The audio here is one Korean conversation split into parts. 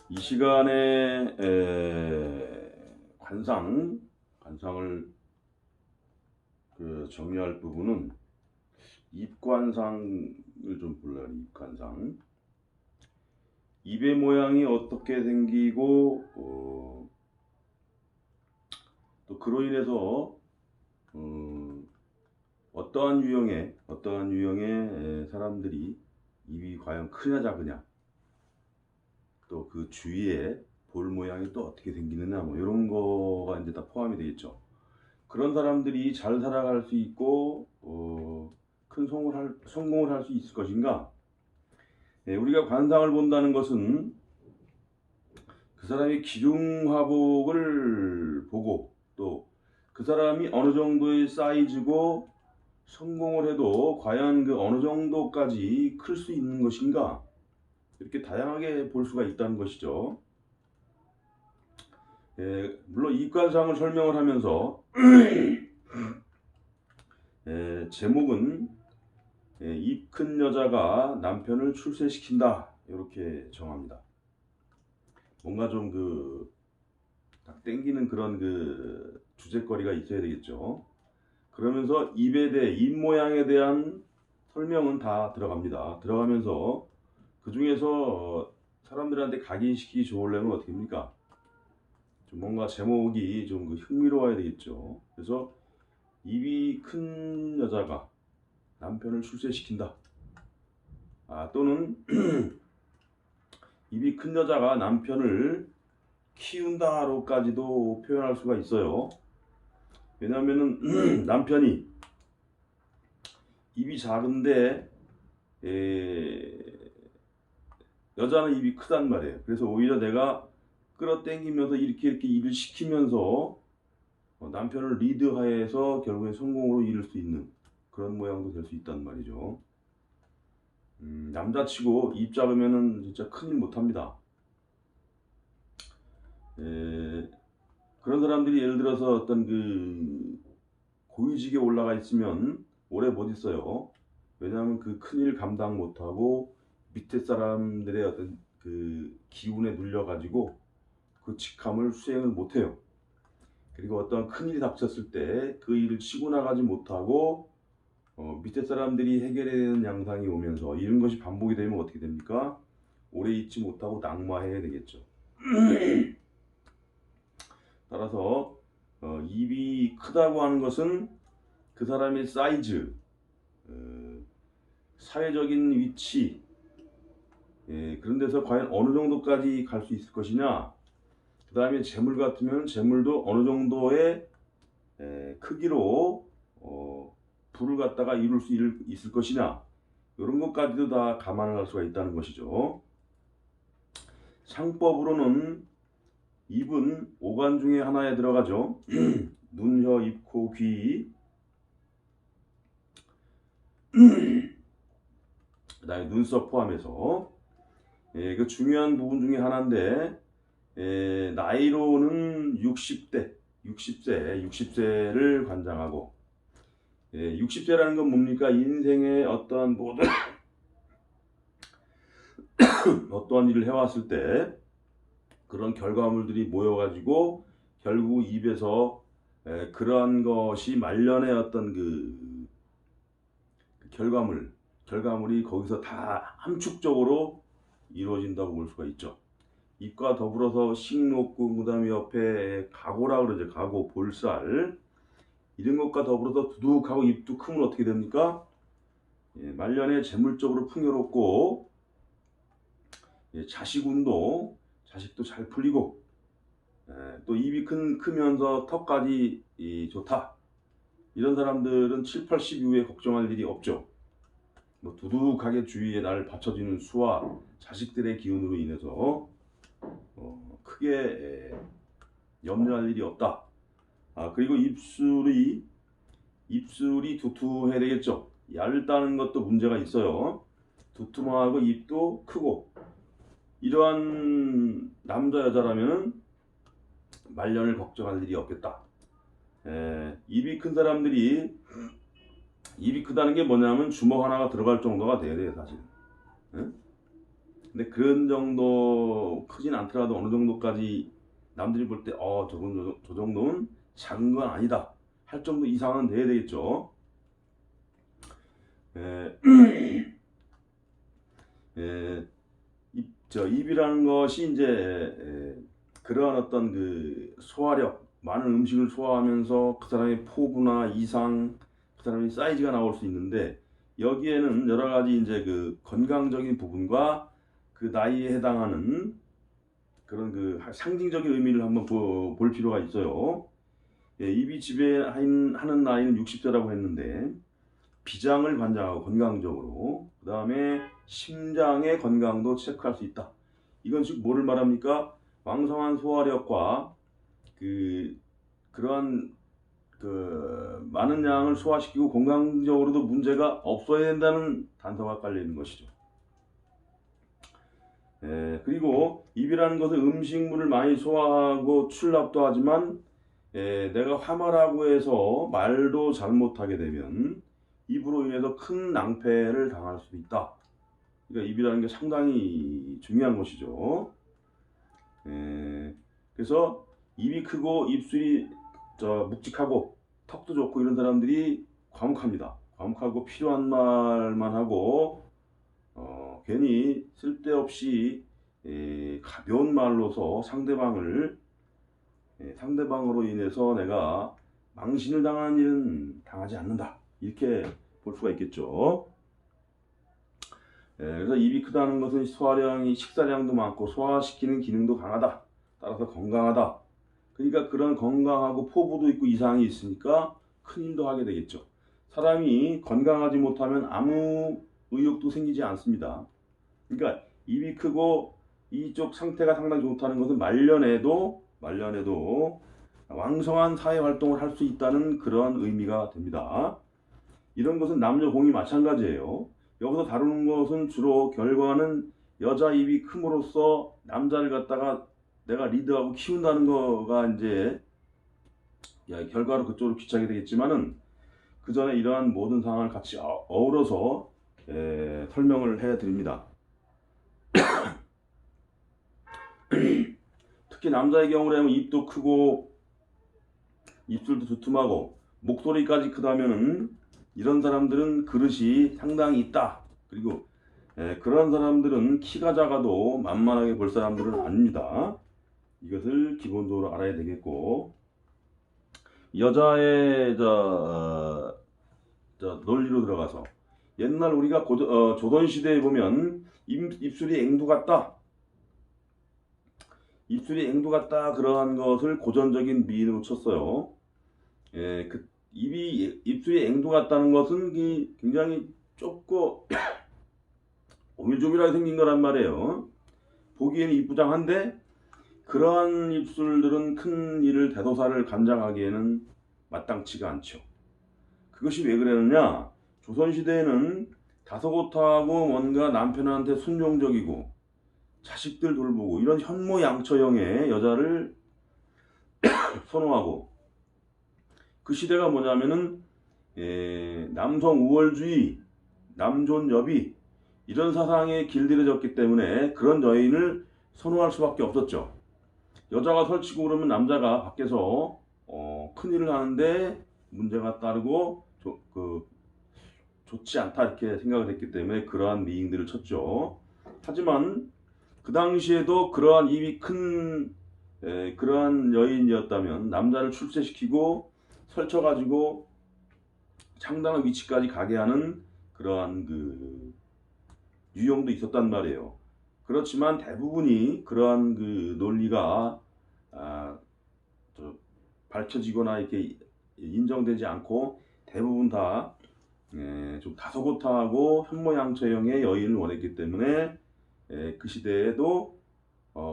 이 시간에 관상을 정리할 부분은 입관상을 좀 볼래요. 입관상. 입의 모양이 어떻게 생기고 또 그로 인해서 어떠한 유형의 사람들이 입이 과연 크냐 작으냐, 또 그 주위에 볼 모양이 또 어떻게 생기느냐, 뭐 이런 거가 이제 다 포함이 되겠죠. 그런 사람들이 잘 살아갈 수 있고 큰 성공을 할 수 있을 것인가? 우리가 관상을 본다는 것은 그 사람의 기중화복을 보고, 또 그 사람이 어느 정도의 사이즈고 성공을 해도 과연 그 어느 정도까지 클 수 있는 것인가, 이렇게 다양하게 볼 수가 있다는 것이죠. 물론 입관상을 설명을 하면서 제목은 입 큰 여자가 남편을 출세시킨다, 이렇게 정합니다. 뭔가 좀 딱 땡기는 그런 주제거리가 있어야 되겠죠. 그러면서 입 모양에 대한 설명은 다 들어갑니다. 들어가면서 그 중에서 사람들한테 각인시키기 좋으려면 어떻게 합니까? 좀 뭔가 제목이 좀 흥미로워야 되겠죠. 그래서 입이 큰 여자가 남편을 출세시킨다. 또는 입이 큰 여자가 남편을 키운다로까지도 표현할 수가 있어요. 왜냐하면은 남편이 입이 작은데 여자는 입이 크단 말이에요. 그래서 오히려 내가 끌어당기면서 이렇게 일을 시키면서 남편을 리드하에서 결국에 성공으로 이룰 수 있는 그런 모양도 될 수 있단 말이죠. 남자치고 입 작으면은 진짜 큰일 못합니다. 그런 사람들이 예를 들어서 어떤 고위직에 올라가 있으면 오래 못 있어요. 왜냐하면 그 큰일 감당 못하고 밑에 사람들의 어떤 기운에 눌려가지고 그 직함을 수행을 못해요. 그리고 어떤 큰일이 닥쳤을 때 그 일을 치고 나가지 못하고 밑에 사람들이 해결해야 되는 양상이 오면서 이런 것이 반복이 되면 어떻게 됩니까? 오래 있지 못하고 낙마해야 되겠죠. 따라서 입이 크다고 하는 것은 그 사람의 사이즈, 사회적인 위치, 그런 데서 과연 어느 정도까지 갈 수 있을 것이냐, 그 다음에 재물 같으면 재물도 어느 정도의 크기로 부를 갖다가 이룰 수 있을 것이냐, 이런 것까지도 다 감안을 할 수가 있다는 것이죠. 상법으로는 입은 오간 중에 하나에 들어가죠. 눈, 혀, 입, 코, 귀, 그 다음에 눈썹 포함해서 그 중요한 부분 중에 하나인데, 나이로는 60세를 관장하고, 60세라는 건 뭡니까? 인생의 어떠한 모든 어떠한 일을 해왔을 때 그런 결과물들이 모여가지고 결국 입에서 그러한 것이 말년의 어떤 결과물이 거기서 다 함축적으로 이루어진다고 볼 수가 있죠. 입과 더불어서 식록구, 그 다음에 옆에 가고라 그러죠. 가고, 볼살, 이런 것과 더불어서 두둑하고 입도 크면 어떻게 됩니까? 말년에 재물적으로 풍요롭고, 자식도 잘 풀리고, 또 입이 크면서 턱까지 좋다. 이런 사람들은 7, 80 이후에 걱정할 일이 없죠. 뭐 두둑하게 주위에 나를 받쳐주는 수와 자식들의 기운으로 인해서 크게 염려할 일이 없다. 그리고 입술이 두툼해야 되겠죠. 얇다는 것도 문제가 있어요. 두툼하고 입도 크고, 이러한 남자 여자라면 말년을 걱정할 일이 없겠다. 입이 큰 사람들이, 입이 크다는 게 뭐냐면 주먹 하나가 들어갈 정도가 돼야 돼요, 사실. 근데 그런 정도 크진 않더라도 어느 정도까지 남들이 볼 때 저 정도는 작은 건 아니다 할 정도 이상은 돼야 되겠죠. 에, 에, 입이라는 것이 이제 그러한 어떤 그 소화력, 많은 음식을 소화하면서 그 사람의 포부나 이상, 그 사람의 사이즈가 나올 수 있는데, 여기에는 여러 가지 이제 그 건강적인 부분과 그 나이에 해당하는 그런 그 상징적인 의미를 한번 볼 필요가 있어요. 예, 입이 지배하는 나이는 60세라고 했는데, 비장을 관장하고 건강적으로, 그 다음에 심장의 건강도 체크할 수 있다. 이건 즉 뭐를 말합니까? 왕성한 소화력과 그러한 그 많은 양을 소화시키고 건강적으로도 문제가 없어야 된다는 단서가 깔려 있는 것이죠. 그리고 입이라는 것은 음식물을 많이 소화하고 출납도 하지만 내가 화말하고 해서 말도 잘못하게 되면 입으로 인해서 큰 낭패를 당할 수도 있다. 그러니까 입이라는 게 상당히 중요한 것이죠. 그래서 입이 크고 입술이 묵직하고 턱도 좋고 이런 사람들이 과묵합니다. 과묵하고 필요한 말만 하고 괜히 쓸데없이 가벼운 말로서 상대방으로 인해서 내가 망신을 당하는 일은 당하지 않는다. 이렇게 볼 수가 있겠죠. 그래서 입이 크다는 것은 소화량이 식사량도 많고 소화시키는 기능도 강하다. 따라서 건강하다. 그러니까 그런 건강하고 포부도 있고 이상이 있으니까 큰 일도 하게 되겠죠. 사람이 건강하지 못하면 아무 의욕도 생기지 않습니다. 그러니까 입이 크고 이쪽 상태가 상당히 좋다는 것은 말년에도 왕성한 사회 활동을 할 수 있다는 그런 의미가 됩니다. 이런 것은 남녀 공이 마찬가지예요. 여기서 다루는 것은 주로 결과는 여자 입이 큼으로써 남자를 갖다가 내가 리드하고 키운다는 거가 이제 결과로 그쪽으로 귀착이 되겠지만은 그 전에 이러한 모든 상황을 같이 어우러서 설명을 해 드립니다. 특히 남자의 경우라면 입도 크고 입술도 두툼하고 목소리까지 크다면은 이런 사람들은 그릇이 상당히 있다. 그리고 그런 사람들은 키가 작아도 만만하게 볼 사람들은 아닙니다. 이것을 기본적으로 알아야 되겠고, 여자의 논리로 들어가서 옛날 우리가 조선시대에 보면 입술이 앵두 같다. 입술이 앵두 같다 그러한 것을 고전적인 미인으로 쳤어요. 입술이 앵두 같다는 것은 굉장히 좁고 오밀조밀하게 생긴 거란 말이에요. 보기에는 이쁘장한데 그러한 입술들은 큰 일을 대도사를 감당하기에는 마땅치가 않죠. 그것이 왜 그러느냐? 조선시대에는 다소곳하고 뭔가 남편한테 순종적이고 자식들 돌보고 이런 현모양처형의 여자를 선호하고, 그 시대가 뭐냐면은 남성 우월주의, 남존여비 이런 사상에 길들여졌기 때문에 그런 여인을 선호할 수밖에 없었죠. 여자가 설치고 그러면 남자가 밖에서 큰일을 하는데 문제가 따르고 좋지 않다 이렇게 생각을 했기 때문에 그러한 미인들을 쳤죠. 하지만 그 당시에도 그러한 입이 큰 그러한 여인이었다면 남자를 출세시키고 설쳐가지고 상당한 위치까지 가게 하는 그러한 그 유형도 있었단 말이에요. 그렇지만 대부분이 그러한 그 논리가 밝혀지거나 이렇게 인정되지 않고 대부분 다 좀 다소곳하고 현모양처형의 여인을 원했기 때문에 그 시대에도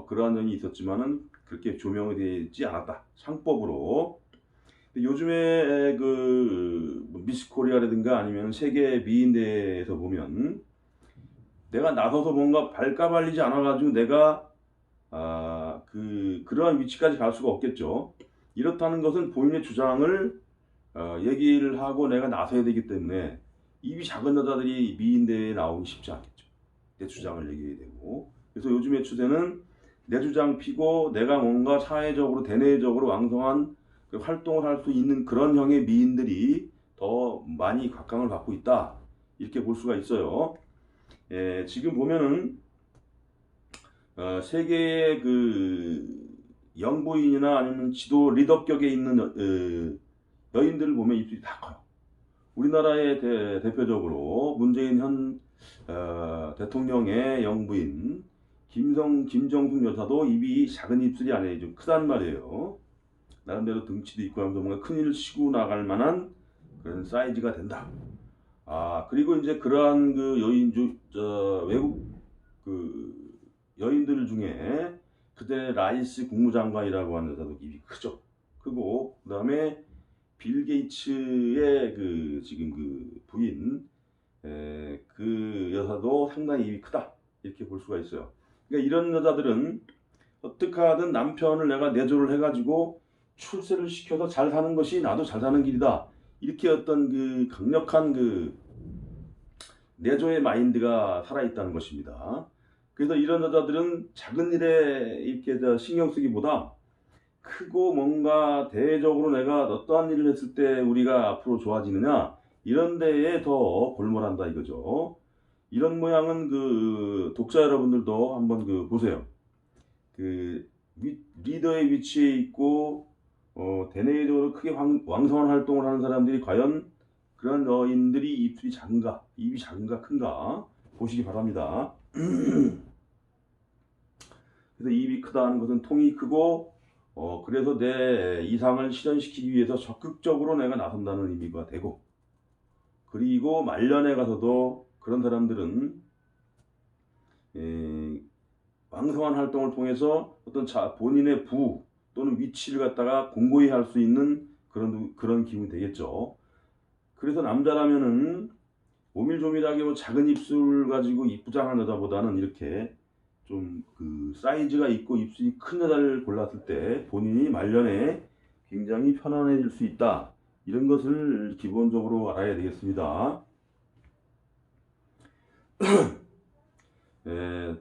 그러한 점이 있었지만은 그렇게 조명이 되지 않았다. 상법으로. 요즘에 그 미스 코리아라든가 아니면 세계 미인대에서 보면 내가 나서서 뭔가 발가발리지 않아가지고 내가 그러한 위치까지 갈 수가 없겠죠. 이렇다는 것은 본인의 주장을 얘기를 하고 내가 나서야 되기 때문에 입이 작은 여자들이 미인대에 나오기 쉽지 않겠죠. 내 주장을 얘기해야 되고. 그래서 요즘의 추세는 내 주장 피고 내가 뭔가 사회적으로 대내적으로 왕성한 그 활동을 할 수 있는 그런 형의 미인들이 더 많이 각광을 받고 있다, 이렇게 볼 수가 있어요. 지금 보면은 세계의 그 영부인이나 아니면 지도 리더격에 있는 여인들을 보면 입술이 다 커요. 우리나라의 대표적으로 문재인 현 대통령의 영부인 김정숙 여사도 입이 작은 입술이 아니에요. 좀 크단 말이에요. 나름대로 등치도 있고 하면서 뭔가 큰 일을 치고 나갈 만한 그런 사이즈가 된다. 그리고 이제 그러한 그 외국 그 여인들 중에 그때 라이스 국무장관이라고 하는 여자도 입이 크죠. 크고, 그 다음에 빌 게이츠의 그 지금 그 부인, 그 여사도 상당히 입이 크다, 이렇게 볼 수가 있어요. 그러니까 이런 여자들은 어떻게 하든 남편을 내가 내조를 해가지고 출세를 시켜서 잘 사는 것이 나도 잘 사는 길이다, 이렇게 어떤 그 강력한 그 내조의 마인드가 살아있다는 것입니다. 그래서 이런 여자들은 작은 일에 이렇게 신경 쓰기보다 크고 뭔가 대외적으로 내가 어떠한 일을 했을 때 우리가 앞으로 좋아지느냐, 이런 데에 더 골몰한다 이거죠. 이런 모양은 그 독자 여러분들도 한번 그 보세요. 그 리더의 위치에 있고 대내적으로 크게 왕성한 활동을 하는 사람들이 과연 그런 여인들이 입술이 작은가, 입이 작은가 큰가 보시기 바랍니다. 그래서 입이 크다는 것은 통이 크고 그래서 내 이상을 실현시키기 위해서 적극적으로 내가 나선다는 의미가 되고, 그리고 말년에 가서도 그런 사람들은 왕성한 활동을 통해서 어떤 본인의 부 또는 위치를 갖다가 공고히 할 수 있는 그런 기분이 되겠죠. 그래서 남자라면은 오밀조밀하게 뭐 작은 입술 가지고 이쁘장한 여자보다는 이렇게 좀 그 사이즈가 있고 입술이 큰 여자를 골랐을 때 본인이 말년에 굉장히 편안해질 수 있다, 이런 것을 기본적으로 알아야 되겠습니다.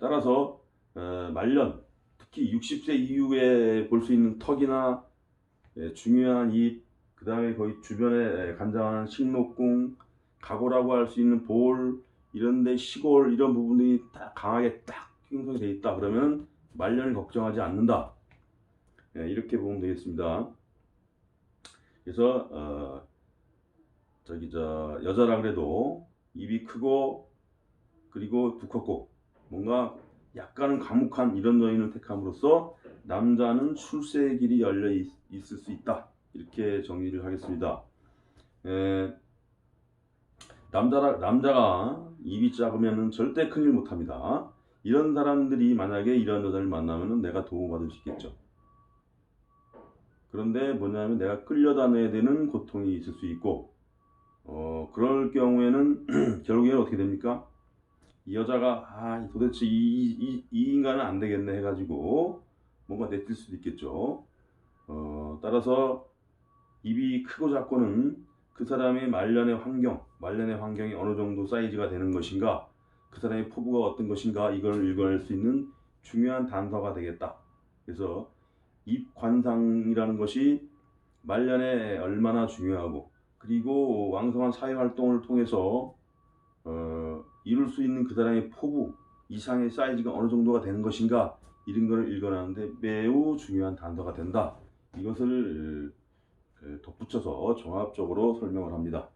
따라서 말년, 특히 60세 이후에 볼 수 있는 턱이나 중요한 입, 그 다음에 거의 주변에 간장한 식목궁, 각오라고 할 수 있는 볼, 이런데 시골, 이런 부분들이 다 강하게 딱 형성이 되어 있다 그러면 말년을 걱정하지 않는다, 이렇게 보면 되겠습니다. 그래서 여자라 그래도 입이 크고 그리고 두껍고 뭔가 약간은 과묵한 이런 여인을 택함으로써 남자는 출세의 길이 열려 있을 수 있다, 이렇게 정리를 하겠습니다. 남자가 입이 작으면 절대 큰일 못합니다. 이런 사람들이 만약에 이런 여자를 만나면 내가 도움받을 수 있겠죠. 그런데 뭐냐면 내가 끌려다녀야 되는 고통이 있을 수 있고, 그럴 경우에는 결국에는 어떻게 됩니까? 이 여자가 도대체 이 인간은 안 되겠네 해가지고 뭔가 내칠 수도 있겠죠. 따라서 입이 크고 작고는 그 사람의 말년의 환경이 어느 정도 사이즈가 되는 것인가, 그 사람의 포부가 어떤 것인가, 이걸 읽어낼 수 있는 중요한 단서가 되겠다. 그래서 입 관상이라는 것이 말년에 얼마나 중요하고, 그리고 왕성한 사회활동을 통해서 이룰 수 있는 그 사람의 포부 이상의 사이즈가 어느 정도가 되는 것인가, 이런 걸 읽어내는데 매우 중요한 단서가 된다. 이것을 덧붙여서 종합적으로 설명을 합니다.